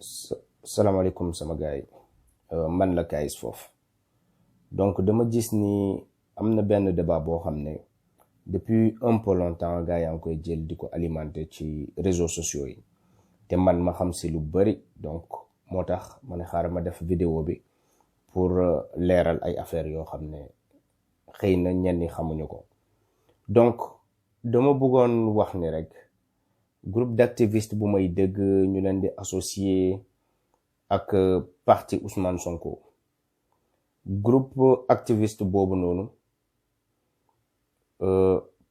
salaamaaleykum sama gars yi man la Kayz foofu donc dama gis ni am na benn débat boo xam ne depuis un peu longtemps gars yaa ngi koy jël di ko alimenter ci réseaux sociaux yi te man ma xam si lu bari donc moo tax ma ne xaaral ma def vidéo bi pour leeral ay affaires yoo xam ne xëy na ñenn ñi xamuñu ko. Donc dama bëggoon wax ni rek groupe d'activistes bu may dégg ñu leen di associé ak parti Ousmane Sonko, groupe activiste boobu noonu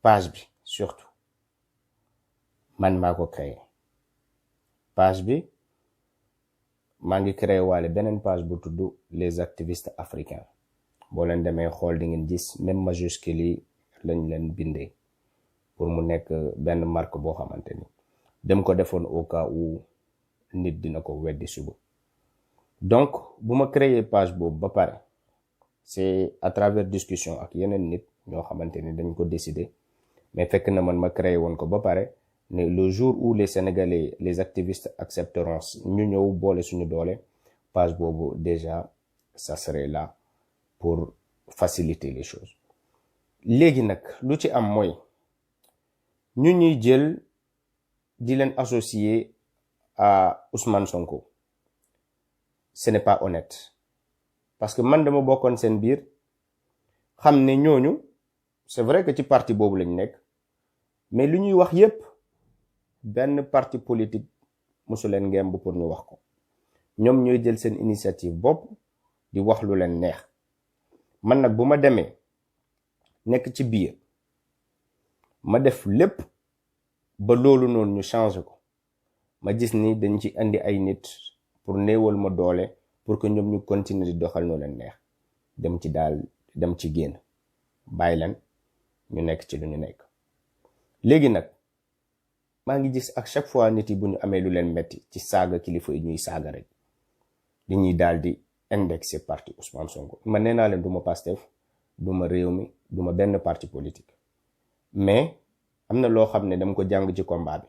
page bi surtout man maa ko créé. Page bi maa ngi créé waale beneen page bu tudd les activistes africains. boo leen demee xool di ngeen gis même majuscule yi lañ leen bindee pour mu nekk benn marque boo xamante ni dem ko defoon au cas où nit dina ko weddi suba. Donc bu ma créer page boobu ba pare c'est à travers discussion ak yeneen nit ñoo xamante ni dañ ko décider, mais fekk na man ma créé woon ko ba pare ne le jour où les Sénégalais les activistes accepteront ñu ñëw boole suñu doole, page boobu déjà ça serait là pour faciliter les choses. Léegi nag lu ci am mooy ñu ñuy jël di leen associer à Ousmane Sonko, ce n'est pas honnête parce que man dama bokkoon seen biir xam ne ñooñu c'est vrai que ci parti boobu lañ nekk, mais lu ñuy wax yépp benn parti politique mosu leen ngemb pour ñu wax ko. ñoom ñooy jël seen initiative bopp di wax lu leen neex. Man nag bu ma demee nekk ci biir ma def lépp ba loolu noonu ñu changer ko, ma gis ni dañ ci andi ay nit pour néewal ma doole pour que ñoom ñu continuer di doxal noo leen neex, dem ci génn bàyyi leen ñu nekk ci lu ñu nekk. Léegi nag maa ngi gis ak chaque fois nit yi bu ñu amee lu leen metti ci saaga kilifa yi ñuy saaga rek dañuy daal di indexé parti Ousmane Sonko. Man nee naa leen duma Pastef, duma Rewmi, duma benn parti politique, mais am na loo xam ne dama ko jàng ci combat bi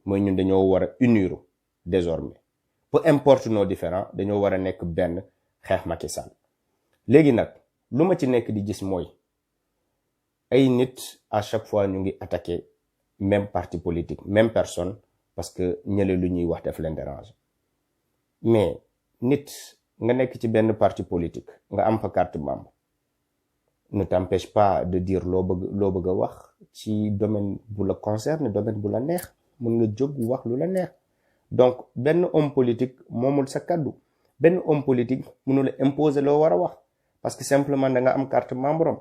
mooy ñun dañoo war a unir désormais, peu importe nos différends, dañoo war a nekk benn xeex Macky Sall. Léegi nag lu ma ci nekk di gis mooy ay nit à chaque fois ñu ngi attaquer même parti politique, même personne, parce que ñële lu ñuy wax def leen dérange. Mais nit nga nekk ci benn parti politique nga am fa carte membre ne t'empêche pas de dire loo bëgg a wax ci domaine bu la concerne, domaine bu la neex, mën nga jóg wax lu la neex. Donc benn homme politique moomul sa kaddu, benn homme politique mënu la imposer loo war a wax parce que simplement da nga am carte membre am.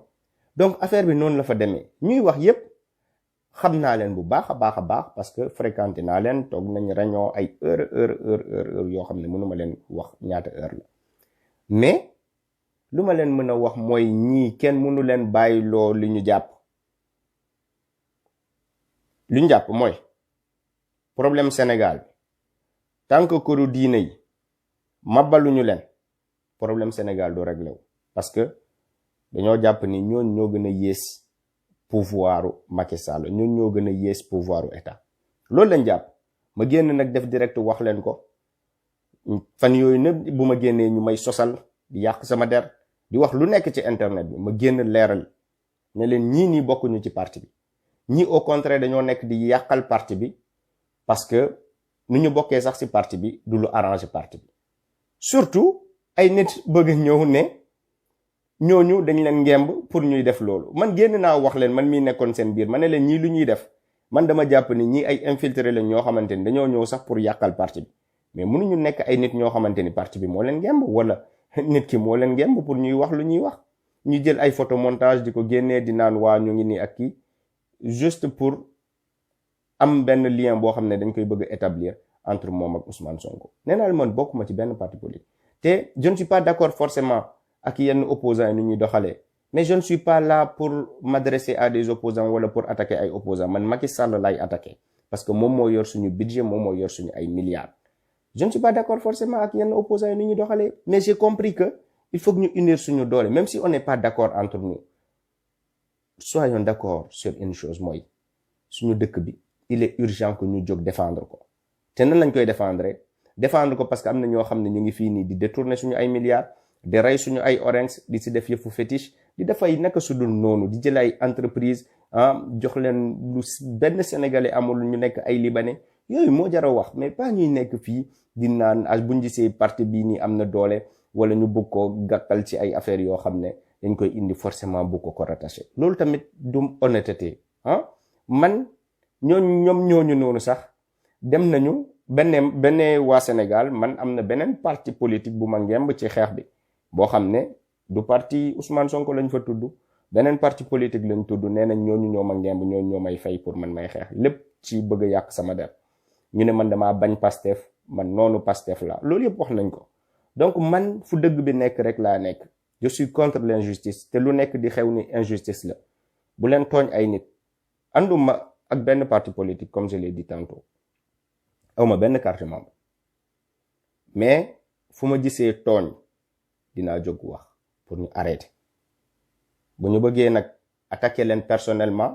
Donc affaire bi noonu la fa demee. Ñuy wax yépp xam naa leen bu baax a baax parce que fréquenté naa leen, toog nañ réunion ay heure yoo xam ne mënuma leen wax ñaata heure la. Mais lu ma leen mën a wax mooy ñii kenn mënu leen bàyyi loo li ñu jàpp. Lu ñu jàpp mooy problème Sénégal bi tant que këru diine yi mabbaluñu leen problème Sénégal du réglé wu, parce que dañoo jàpp ni ñooñ ñoo gën a yées pouvoiru Macky Sall, ñun ñoo gën a yées pouvoiru état. Loolu lañ jàpp. Ma génn nag def direct wax leen ko fan yooyu nëpp bu ma génnee ñu may sosal di yàq sama der di wax lu nekk ci internet bi, ma génn leeral ne leen ñii nii bokkuñu ci parti bi, ñii au contraire dañoo nekk di yàqal parti bi parce que nu ñu bokkee sax ci parti bi du lu arranger parti bi. Surtout ay nit bëgg ñëw ne ñooñu dañ leen ngemb pour ñuy def loolu. Man génn naa wax leen, man mii nekkoon seen biir, ma ne leen ñii lu ñuy def, man dama jàpp ni ñii ay infiltré lañ ñoo xamante ni dañoo ñëw sax pour yàqal parti bi, mais mënuñu nekk ay nit ñoo xamante ni parti bi moo leen ngemb wala nit ki moo leen ngemb pour ñuy wax lu ñuy wax. ñu jël ay photo montage di ko génnee di naan waa ñu ngi nii ak kii juste pour am benn lien boo xam ne dañ koy bëgg a établir entre moom ak Ousmane Sonko. Nee naa la man bokkuma ci benn parti politique te je ne suis pas d'accord forcément ak yenn opposants yi ni ñuy doxalee, mais je ne suis pas là pour m'adresser à des opposants wala pour attaquer ay opposants. Man Macky Sall lay attaquer parce que moom moo yor suñu budget, moom moo yor suñu ay milliards. Je ne suis pas d'accord forcément ak yenn opposants yi ni ñuy doxalee, mais j'ai compris que il faut que ñu unir suñu doole, même si on n'est pas d'accord entre nous. Soyons d'accord sur une chose mooy suñu dëkk bi il est urgent que ñu jóg défendre ko. te nan lañ koy défendre défendre ko parce que am na ñoo xam ne ñu ngi fii nii di détourner suñu ay milliards di rey suñu ay orange di si def yëfu fétiche di def ay naka sudul noonu di jël ay entreprise jox leen lu benn sénégalais amul ñu nekk ay libanais yooyu moo jar a wax mais pas ñuy nekk fii di naan buñ gisee parti bii nii am na doole wala ñu bëgg ko gàkkal ci ay affaires yoo xam ne dañ koy indi forcément bu ko rattaché loolu tamit du honnêteté man ñoom ñooñu noonu sax dem nañu benn waa Sénégal man am na beneen parti politique bu ma ngemb ci xeex bi boo xam ne du parti Ousmane Sonko lañ fa tudd beneen parti politique lañ tudd nee nañ ñooñu ñoo ma ngemb ñooñu ñoo may fay pour man may xeex lépp ci bëgg a yàq sama der ñu ne man damaa bañ Pastef man noonu Pastef la loolu yëpp wax nañ ko donc man fu dëgg bi nekk rek laa nekk je suis contre l'injustice te lu nekk di xew ni injustice la bu leen tooñ ay nit ànduma ak benn parti politique comme je l'ai dit tantôt awma benn carte membre mais fu ma gisee tooñ dinaa jóg wax pour ñu arrêter bu ñu bëggee nag attaquer leen personnellement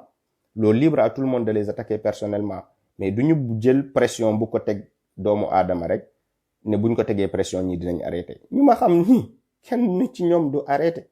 loolu libre à tout le monde de les attaquer personnellement mais du ñu jël pression bu ko teg doomu aadama rek ne buñ ko tegee pression ñi dinañ arrêter ñu ma xam ni kenn nit ci ñoom du arrêter